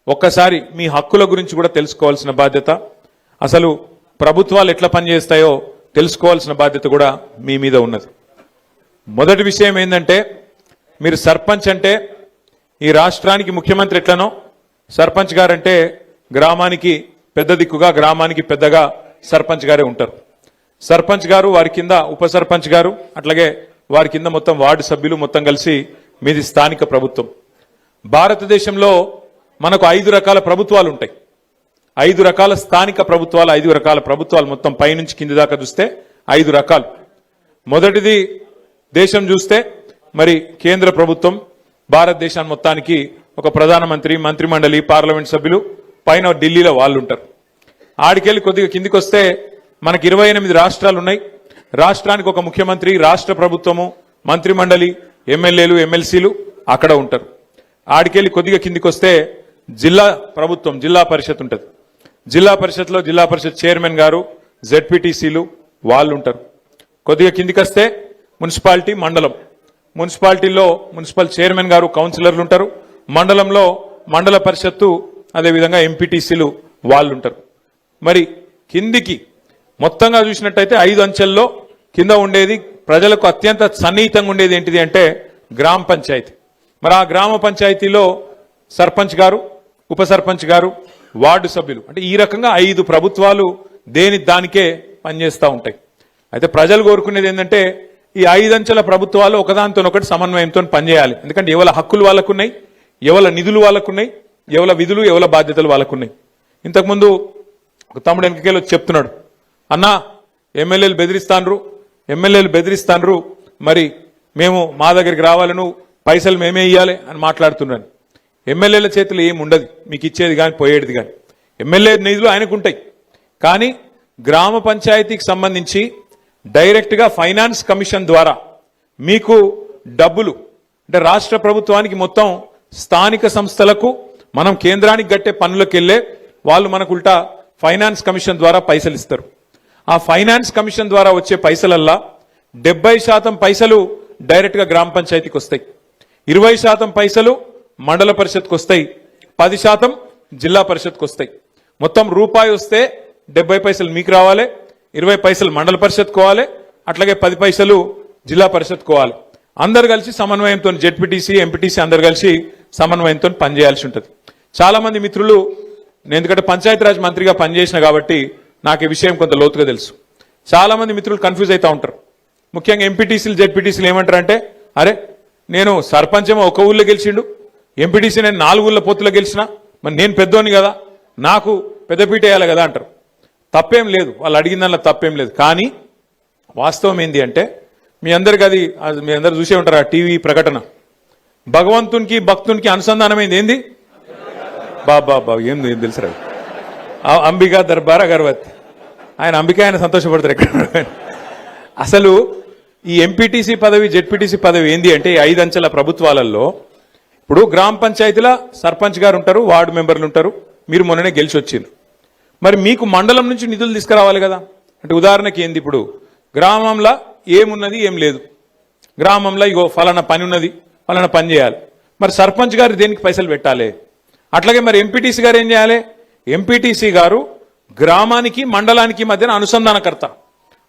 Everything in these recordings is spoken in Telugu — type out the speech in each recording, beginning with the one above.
ఒక్కసారి మీ హక్కుల గురించి కూడా తెలుసుకోవాల్సిన బాధ్యత, అసలు ప్రభుత్వాలు ఎట్లా పనిచేస్తాయో తెలుసుకోవాల్సిన బాధ్యత కూడా మీ మీద ఉన్నది. మొదటి విషయం ఏంటంటే, మీరు సర్పంచ్ అంటే ఈ రాష్ట్రానికి ముఖ్యమంత్రి ఎట్లనో సర్పంచ్ గారంటే గ్రామానికి పెద్ద దిక్కుగా, గ్రామానికి పెద్దగా సర్పంచ్ గారే ఉంటారు. సర్పంచ్ గారు, వారి కింద ఉప సర్పంచ్ గారు, అట్లాగే వారి కింద మొత్తం వార్డు సభ్యులు మొత్తం కలిసి మీది స్థానిక ప్రభుత్వం. భారతదేశంలో మనకు 5 రకాల ప్రభుత్వాలు ఉంటాయి. 5 రకాల స్థానిక ప్రభుత్వాలు, 5 రకాల ప్రభుత్వాలు మొత్తం పైనుంచి కింది దాకా చూస్తే 5 రకాలు. మొదటిది దేశం చూస్తే మరి కేంద్ర ప్రభుత్వం, భారతదేశాన్ని మొత్తానికి ఒక ప్రధానమంత్రి, మంత్రిమండలి, పార్లమెంట్ సభ్యులు, పైన ఢిల్లీలో వాళ్ళు ఉంటారు. ఆడికెళ్ళి కొద్దిగా కిందికి వస్తే మనకి 28 రాష్ట్రాలు ఉన్నాయి. రాష్ట్రానికి ఒక ముఖ్యమంత్రి, రాష్ట్ర ప్రభుత్వము, మంత్రిమండలి, ఎమ్మెల్యేలు, ఎమ్మెల్సీలు అక్కడ ఉంటారు. ఆడికెళ్ళి కొద్దిగా కిందికి వస్తే జిల్లా ప్రభుత్వం, జిల్లా పరిషత్ ఉంటుంది. జిల్లా పరిషత్లో జిల్లా పరిషత్ చైర్మన్ గారు, జెడ్పీటీసీలు వాళ్ళు ఉంటారు. కొద్దిగా కిందికి వస్తే మున్సిపాలిటీ, మండలం. మున్సిపాలిటీలో మున్సిపల్ చైర్మన్ గారు, కౌన్సిలర్లు ఉంటారు. మండలంలో మండల పరిషత్తు, అదేవిధంగా ఎంపీటీసీలు వాళ్ళు ఉంటారు. మరి కిందికి మొత్తంగా చూసినట్టయితే 5 అంచెల్లో కింద ఉండేది, ప్రజలకు అత్యంత సన్నిహితంగా ఉండేది ఏంటిది అంటే గ్రామ పంచాయతీ. మరి ఆ గ్రామ పంచాయతీలో సర్పంచ్ గారు, ఉప సర్పంచ్ గారు, వార్డు సభ్యులు, అంటే ఈ రకంగా 5 ప్రభుత్వాలు దేని దానికే పనిచేస్తూ ఉంటాయి. అయితే ప్రజలు కోరుకునేది ఏంటంటే ఈ 5 అంచెల ప్రభుత్వాలు ఒకదానితో ఒకటి సమన్వయంతో పనిచేయాలి. ఎందుకంటే ఎవరి హక్కులు వాళ్ళకున్నాయి, ఎవరి నిధులు వాళ్ళకున్నాయి, ఎవరి విధులు, ఎవరి బాధ్యతలు వాళ్ళకున్నాయి. ఇంతకుముందు ఒక తమ్ముడు వెనకకెళ్ళి వచ్చి చెప్తున్నాడు, అన్నా ఎమ్మెల్యేలు బెదిరిస్తాన్రు, మరి మేము మా దగ్గరికి రావాలను, పైసలు మేమే ఇవ్వాలి అని మాట్లాడుతున్నాను. ఎమ్మెల్యేల చేతులు ఏమి ఉండదు, మీకు ఇచ్చేది కానీ పోయేది కానీ. ఎమ్మెల్యే నిధులు ఆయనకు ఉంటాయి. కానీ గ్రామ పంచాయతీకి సంబంధించి డైరెక్ట్గా ఫైనాన్స్ కమిషన్ ద్వారా మీకు డబ్బులు, అంటే రాష్ట్ర ప్రభుత్వానికి మొత్తం స్థానిక సంస్థలకు మనం కేంద్రానికి కట్టే పనులకు వెళ్ళే వాళ్ళు మనకు ఉల్టా ఫైనాన్స్ కమిషన్ ద్వారా పైసలు ఇస్తారు. ఆ ఫైనాన్స్ కమిషన్ ద్వారా వచ్చే పైసలల్లా 70% పైసలు డైరెక్ట్గా గ్రామ పంచాయతీకి వస్తాయి, 20% పైసలు మండల పరిషత్కు వస్తాయి, 10% జిల్లా పరిషత్కు వస్తాయి. మొత్తం రూపాయి వస్తే 70 పైసలు మీకు రావాలి, 20 పైసలు మండల పరిషత్ కోవాలి, అట్లాగే 10 పైసలు జిల్లా పరిషత్ కోవాలి. అందరు కలిసి సమన్వయంతో, జెడ్పీటీసీ, ఎంపీటీసీ అందరు కలిసి సమన్వయంతో పనిచేయాల్సి ఉంటుంది. చాలా మంది మిత్రులు, నేను ఎందుకంటే పంచాయతీరాజ్ మంత్రిగా పనిచేసిన కాబట్టి నాకు ఈ విషయం కొంత లోతుగా తెలుసు. చాలా మంది మిత్రులు కన్ఫ్యూజ్ అవుతూ ఉంటారు. ముఖ్యంగా ఎంపీటీసీలు, జెడ్పీటీసీలు ఏమంటారు అంటే, అరే నేను సర్పంచ్ ఏమో ఒక ఊళ్ళో గెలిచిండు, ఎంపీటీసీ నేను 4 ఊళ్ళ పొత్తులో గెలిచిన, మరి నేను పెద్దోని కదా, నాకు పెద్దపీట వేయాలి కదా అంటారు. తప్పేం లేదు, వాళ్ళు అడిగిన దానిలో తప్పేం లేదు. కానీ వాస్తవం ఏంటి అంటే, మీ అందరికి అది మీ అందరు చూసే ఉంటారు ఆ టీవీ ప్రకటన, భగవంతునికి భక్తునికి అనుసంధానమైంది ఏంది, బాబా ఏం తెలుసు, అంబికా దర్బార్ అగర్వత్. ఆయన అంబిక, ఆయన సంతోషపడతారు ఎక్కడ. అసలు ఈ ఎంపీటీసీ పదవి, జెడ్పీటీసీ పదవి ఏంది అంటే, 5 అంచెల ప్రభుత్వాలలో ఇప్పుడు గ్రామ పంచాయతీల సర్పంచ్ గారు ఉంటారు, వార్డు మెంబర్లు ఉంటారు. మీరు మొన్ననే గెలిచి వచ్చిండ్రు. మరి మీకు మండలం నుంచి నిధులు తీసుకురావాలి కదా. అంటే ఉదాహరణకి ఏంది, ఇప్పుడు గ్రామంలో ఏమున్నది, ఏం లేదు, గ్రామంలో ఇగో ఫలానా పని ఉన్నది, ఫలానా పని చేయాలి. మరి సర్పంచ్ గారు దేనికి పైసలు పెట్టాలి. అట్లాగే మరి ఎంపీటీసీ గారు ఏం చేయాలి, ఎంపీటీసీ గారు గ్రామానికి మండలానికి మధ్యన అనుసంధానకర్త,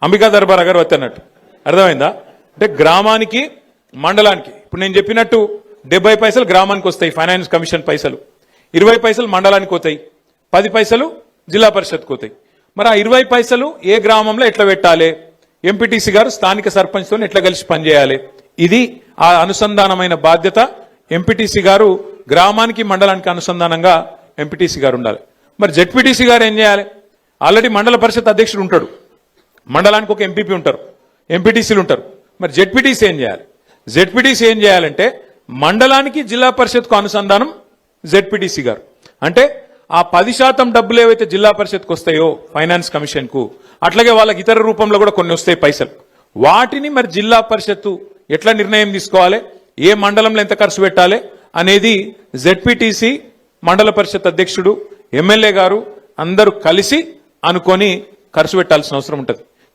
అంబికా దర్బార్ అగర్వత్ అన్నట్టు. అర్థమైందా? అంటే గ్రామానికి మండలానికి, ఇప్పుడు నేను చెప్పినట్టు 70 పైసలు గ్రామానికి వస్తాయి ఫైనాన్స్ కమిషన్ పైసలు, 20 పైసలు మండలానికి పోతాయి, 10 పైసలు జిల్లా పరిషత్కు పోతాయి. మరి ఆ 20 పైసలు ఏ గ్రామంలో ఎట్లా పెట్టాలి, ఎంపీటీసీ గారు స్థానిక సర్పంచ్తో ఎట్లా కలిసి పనిచేయాలి, ఇది ఆ అనుసంధానమైన బాధ్యత. ఎంపీటీసీ గారు గ్రామానికి మండలానికి అనుసంధానంగా ఎంపీటీసీ గారు ఉండాలి. మరి జెడ్పీటీసీ గారు ఏం చేయాలి, ఆల్రెడీ మండల పరిషత్ అధ్యక్షుడు ఉంటాడు, మండలానికి ఒక ఎంపీపీ ఉంటారు, ఎంపీటీసీలు ఉంటారు. మరి జెడ్పీటీసీ ఏం చేయాలి, జెడ్పీటీసీ ఏం చేయాలంటే మండలానికి జిల్లా పరిషత్కు అనుసంధానం జెడ్పీటీసీ గారు. అంటే ఆ 10% డబ్బులు ఏవైతే జిల్లా పరిషత్కు వస్తాయో ఫైనాన్స్ కమిషన్ కు, అట్లాగే వాళ్ళకి ఇతర రూపంలో కూడా కొన్ని వస్తాయి పైసలు, వాటిని మరి జిల్లా పరిషత్తు ఎట్లా నిర్ణయం తీసుకోవాలి, ఏ మండలంలో ఎంత ఖర్చు పెట్టాలి అనేది జెడ్పీటీసీ, మండల పరిషత్ అధ్యక్షుడు, ఎమ్మెల్యే గారు అందరూ కలిసి అనుకొని ఖర్చు పెట్టాల్సిన అవసరం ఉంటుంది.